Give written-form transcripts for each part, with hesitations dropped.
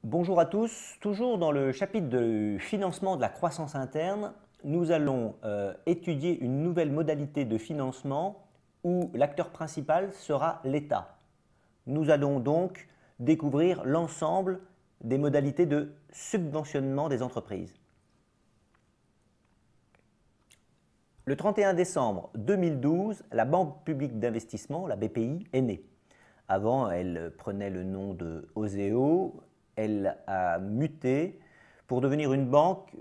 Bonjour à tous, toujours dans le chapitre de financement de la croissance interne, nous allons étudier une nouvelle modalité de financement où l'acteur principal sera l'État. Nous allons donc découvrir l'ensemble des modalités de subventionnement des entreprises. Le 31 décembre 2012, la Banque publique d'investissement, la BPI, est née. Avant, elle prenait le nom de OSEO. Elle a muté pour devenir une banque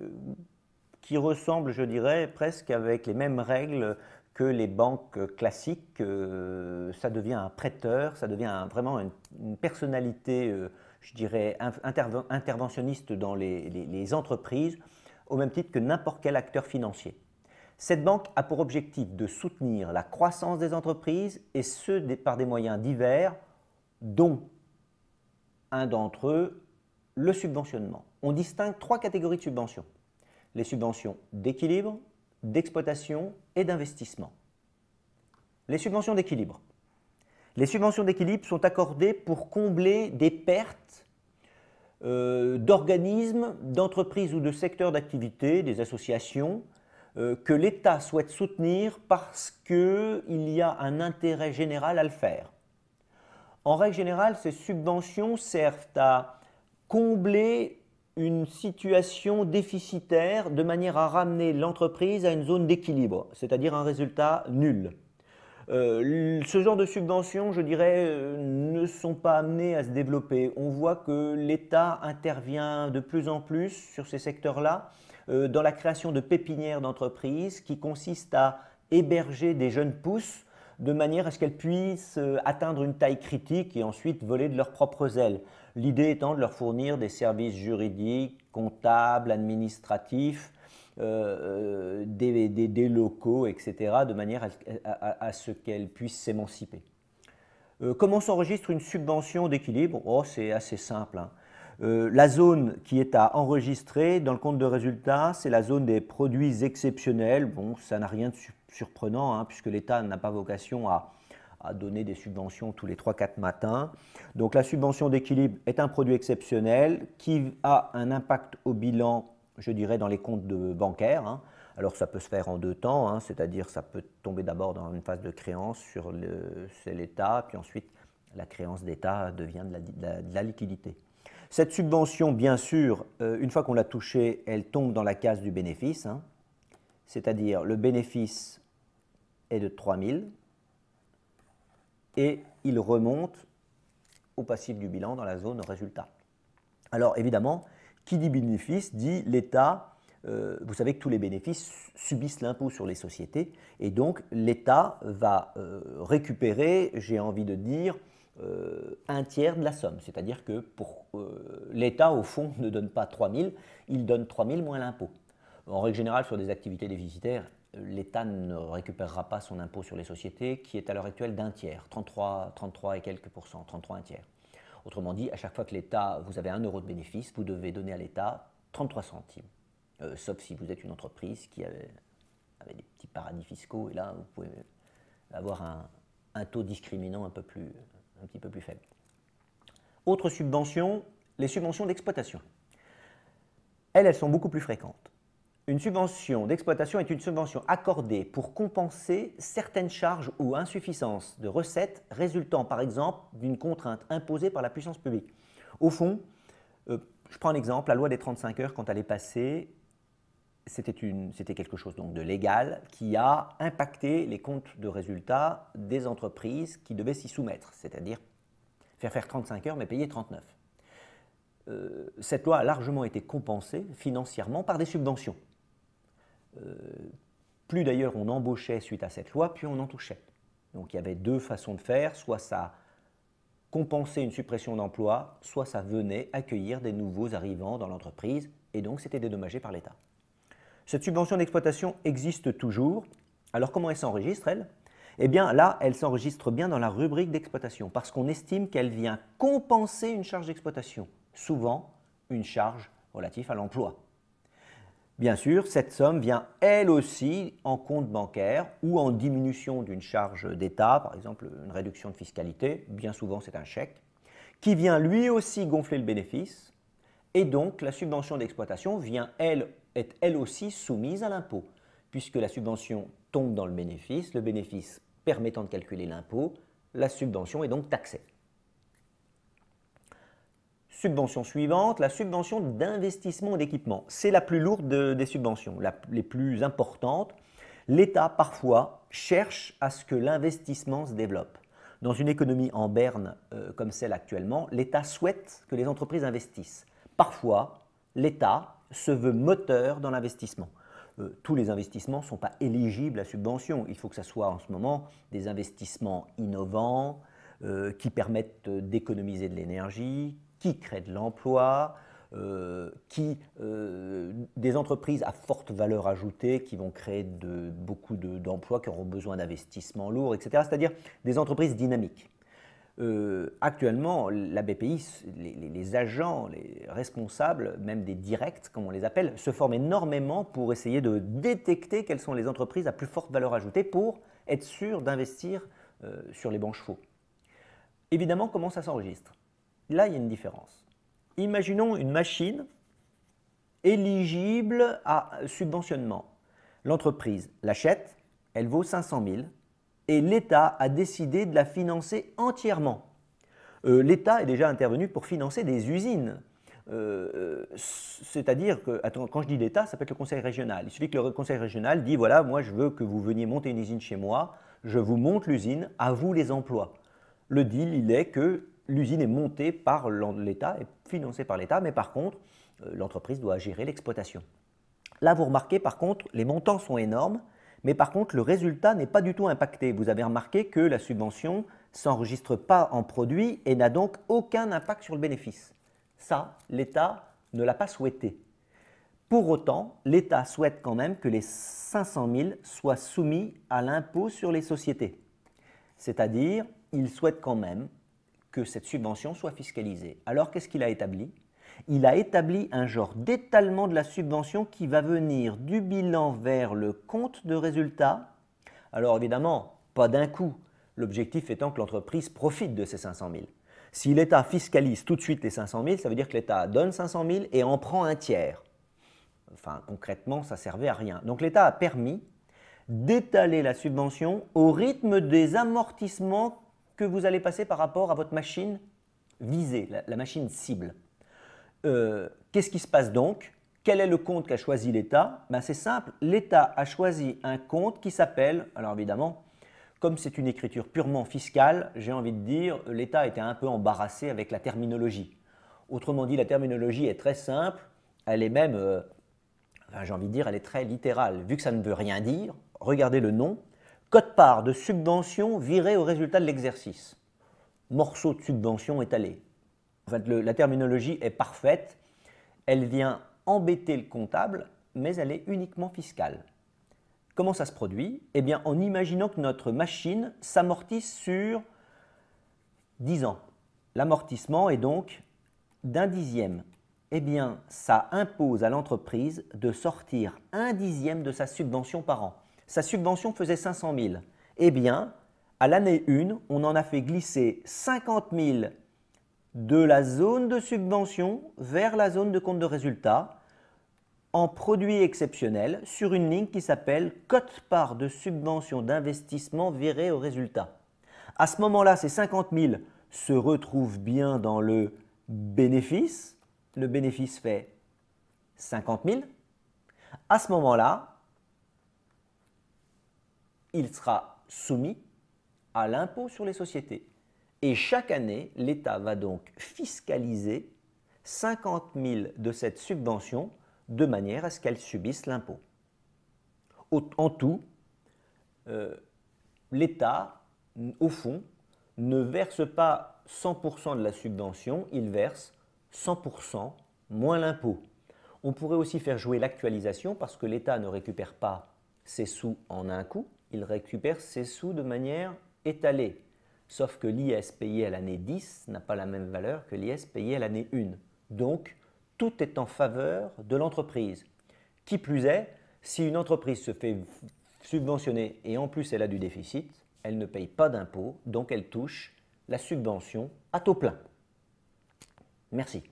qui ressemble, je dirais, presque avec les mêmes règles que les banques classiques. Ça devient un prêteur, ça devient vraiment une personnalité, je dirais, interventionniste dans les entreprises, au même titre que n'importe quel acteur financier. Cette banque a pour objectif de soutenir la croissance des entreprises et ce par des moyens divers, dont un d'entre eux, le subventionnement. On distingue trois catégories de subventions. Les subventions d'équilibre, d'exploitation et d'investissement. Les subventions d'équilibre. Les subventions d'équilibre sont accordées pour combler des pertes d'organismes, d'entreprises ou de secteurs d'activité, des associations, que l'État souhaite soutenir parce qu'il y a un intérêt général à le faire. En règle générale, ces subventions servent à combler une situation déficitaire de manière à ramener l'entreprise à une zone d'équilibre, c'est-à-dire un résultat nul. Ce genre de subventions, je dirais, ne sont pas amenées à se développer. On voit que l'État intervient de plus en plus sur ces secteurs-là, dans la création de pépinières d'entreprises qui consistent à héberger des jeunes pousses de manière à ce qu'elles puissent atteindre une taille critique et ensuite voler de leurs propres ailes. L'idée étant de leur fournir des services juridiques, comptables, administratifs, des locaux, etc., de manière à ce qu'elles puissent s'émanciper. Comment s'enregistre une subvention d'équilibre? Oh, c'est assez simple, hein. La zone qui est à enregistrer dans le compte de résultat, c'est la zone des produits exceptionnels. Bon, ça n'a rien de surprenant, hein, puisque l'État n'a pas vocation à donner des subventions tous les 3-4 matins. Donc la subvention d'équilibre est un produit exceptionnel qui a un impact au bilan, je dirais, dans les comptes bancaires, hein. Alors ça peut se faire en deux temps, hein, c'est-à-dire ça peut tomber d'abord dans une phase de créance sur l'État, puis ensuite la créance d'État devient de la liquidité. Cette subvention, bien sûr, une fois qu'on l'a touchée, elle tombe dans la case du bénéfice, hein, c'est-à-dire le bénéfice est de 3 000 et il remonte au passif du bilan dans la zone résultat. Alors évidemment, qui dit bénéfice dit l'État. Vous savez que tous les bénéfices subissent l'impôt sur les sociétés et donc l'État va récupérer, j'ai envie de dire, un tiers de la somme. C'est-à-dire que l'État, au fond, ne donne pas 3 000, il donne 3 000 moins l'impôt. En règle générale, sur des activités déficitaires, l'État ne récupérera pas son impôt sur les sociétés, qui est à l'heure actuelle d'un tiers, 33 et quelques pourcents, 33 un tiers. Autrement dit, à chaque fois que l'État, vous avez 1 euro de bénéfice, vous devez donner à l'État 33 centimes. Sauf si vous êtes une entreprise qui avait des petits paradis fiscaux, et là, vous pouvez avoir un taux discriminant un petit peu plus faible. Autre subvention, les subventions d'exploitation. Elles sont beaucoup plus fréquentes. Une subvention d'exploitation est une subvention accordée pour compenser certaines charges ou insuffisances de recettes résultant par exemple d'une contrainte imposée par la puissance publique. Au fond, je prends un exemple, la loi des 35 heures, quand elle est passée, c'était quelque chose donc de légal qui a impacté les comptes de résultats des entreprises qui devaient s'y soumettre, c'est-à-dire faire 35 heures mais payer 39. Cette loi a largement été compensée financièrement par des subventions. Plus d'ailleurs on embauchait suite à cette loi, plus on en touchait. Donc il y avait deux façons de faire, soit ça compensait une suppression d'emplois, soit ça venait accueillir des nouveaux arrivants dans l'entreprise et donc c'était dédommagé par l'État. Cette subvention d'exploitation existe toujours. Alors comment elle s'enregistre, elle? Eh bien là, elle s'enregistre bien dans la rubrique d'exploitation parce qu'on estime qu'elle vient compenser une charge d'exploitation, souvent une charge relative à l'emploi. Bien sûr, cette somme vient elle aussi en compte bancaire ou en diminution d'une charge d'État, par exemple une réduction de fiscalité, bien souvent c'est un chèque, qui vient lui aussi gonfler le bénéfice Et donc, la subvention d'exploitation est elle aussi soumise à l'impôt, puisque la subvention tombe dans le bénéfice permettant de calculer l'impôt, la subvention est donc taxée. Subvention suivante, la subvention d'investissement d'équipement. C'est la plus lourde des subventions, les plus importantes. L'État, parfois, cherche à ce que l'investissement se développe. Dans une économie en berne comme celle actuellement, l'État souhaite que les entreprises investissent. Parfois, l'État se veut moteur dans l'investissement. Tous les investissements ne sont pas éligibles à subvention. Il faut que ce soit en ce moment des investissements innovants qui permettent d'économiser de l'énergie, qui créent de l'emploi, des entreprises à forte valeur ajoutée qui vont créer beaucoup d'emplois, qui auront besoin d'investissements lourds, etc. C'est-à-dire des entreprises dynamiques. Actuellement, la BPI, les agents, les responsables, même des directs, comme on les appelle, se forment énormément pour essayer de détecter quelles sont les entreprises à plus forte valeur ajoutée pour être sûr d'investir sur les bons chevaux. Évidemment, comment ça s'enregistre? Là, il y a une différence. Imaginons une machine éligible à subventionnement. L'entreprise l'achète, elle vaut 500 000 et l'État a décidé de la financer entièrement. L'État est déjà intervenu pour financer des usines. C'est-à-dire que, quand je dis l'État, ça peut être le conseil régional. Il suffit que le conseil régional dise, voilà, moi je veux que vous veniez monter une usine chez moi, je vous monte l'usine, à vous les emplois. Le deal, il est que l'usine est montée par l'État, est financée par l'État, mais par contre, l'entreprise doit gérer l'exploitation. Là, vous remarquez, par contre, les montants sont énormes, mais par contre, le résultat n'est pas du tout impacté. Vous avez remarqué que la subvention ne s'enregistre pas en produit et n'a donc aucun impact sur le bénéfice. Ça, l'État ne l'a pas souhaité. Pour autant, l'État souhaite quand même que les 500 000 soient soumis à l'impôt sur les sociétés. C'est-à-dire, il souhaite quand même que cette subvention soit fiscalisée. Alors, qu'est-ce qu'il a établi? Il a établi un genre d'étalement de la subvention qui va venir du bilan vers le compte de résultat. Alors, évidemment, pas d'un coup, l'objectif étant que l'entreprise profite de ces 500 000. Si l'État fiscalise tout de suite les 500 000, ça veut dire que l'État donne 500 000 et en prend un tiers. Enfin, concrètement, ça ne servait à rien. Donc, l'État a permis d'étaler la subvention au rythme des amortissements que vous allez passer par rapport à votre machine visée, la machine cible. Qu'est-ce qui se passe donc? Quel est le compte qu'a choisi l'État? C'est simple, l'État a choisi un compte qui s'appelle, alors évidemment, comme c'est une écriture purement fiscale, j'ai envie de dire, l'État était un peu embarrassé avec la terminologie. Autrement dit, la terminologie est très simple, elle est même, j'ai envie de dire, elle est très littérale. Vu que ça ne veut rien dire, regardez le nom. Quote-part de subvention virée au résultat de l'exercice. Morceau de subvention étalé. En fait, la terminologie est parfaite. Elle vient embêter le comptable, mais elle est uniquement fiscale. Comment ça se produit? Eh bien, en imaginant que notre machine s'amortisse sur 10 ans. L'amortissement est donc d'un dixième. Eh bien, ça impose à l'entreprise de sortir un dixième de sa subvention par an. Sa subvention faisait 500 000. Eh bien, à l'année 1, on en a fait glisser 50 000 de la zone de subvention vers la zone de compte de résultat en produit exceptionnel sur une ligne qui s'appelle quote-part de subvention d'investissement virée au résultat. À ce moment-là, ces 50 000 se retrouvent bien dans le bénéfice. Le bénéfice fait 50 000. À ce moment-là, il sera soumis à l'impôt sur les sociétés. Et chaque année, l'État va donc fiscaliser 50 000 de cette subvention de manière à ce qu'elle subisse l'impôt. En tout, l'État, au fond, ne verse pas 100% de la subvention, il verse 100% moins l'impôt. On pourrait aussi faire jouer l'actualisation parce que l'État ne récupère pas ses sous en un coup, il récupère ses sous de manière étalée. Sauf que l'IS payé à l'année 10 n'a pas la même valeur que l'IS payé à l'année 1. Donc, tout est en faveur de l'entreprise. Qui plus est, si une entreprise se fait subventionner et en plus elle a du déficit, elle ne paye pas d'impôt, donc elle touche la subvention à taux plein. Merci.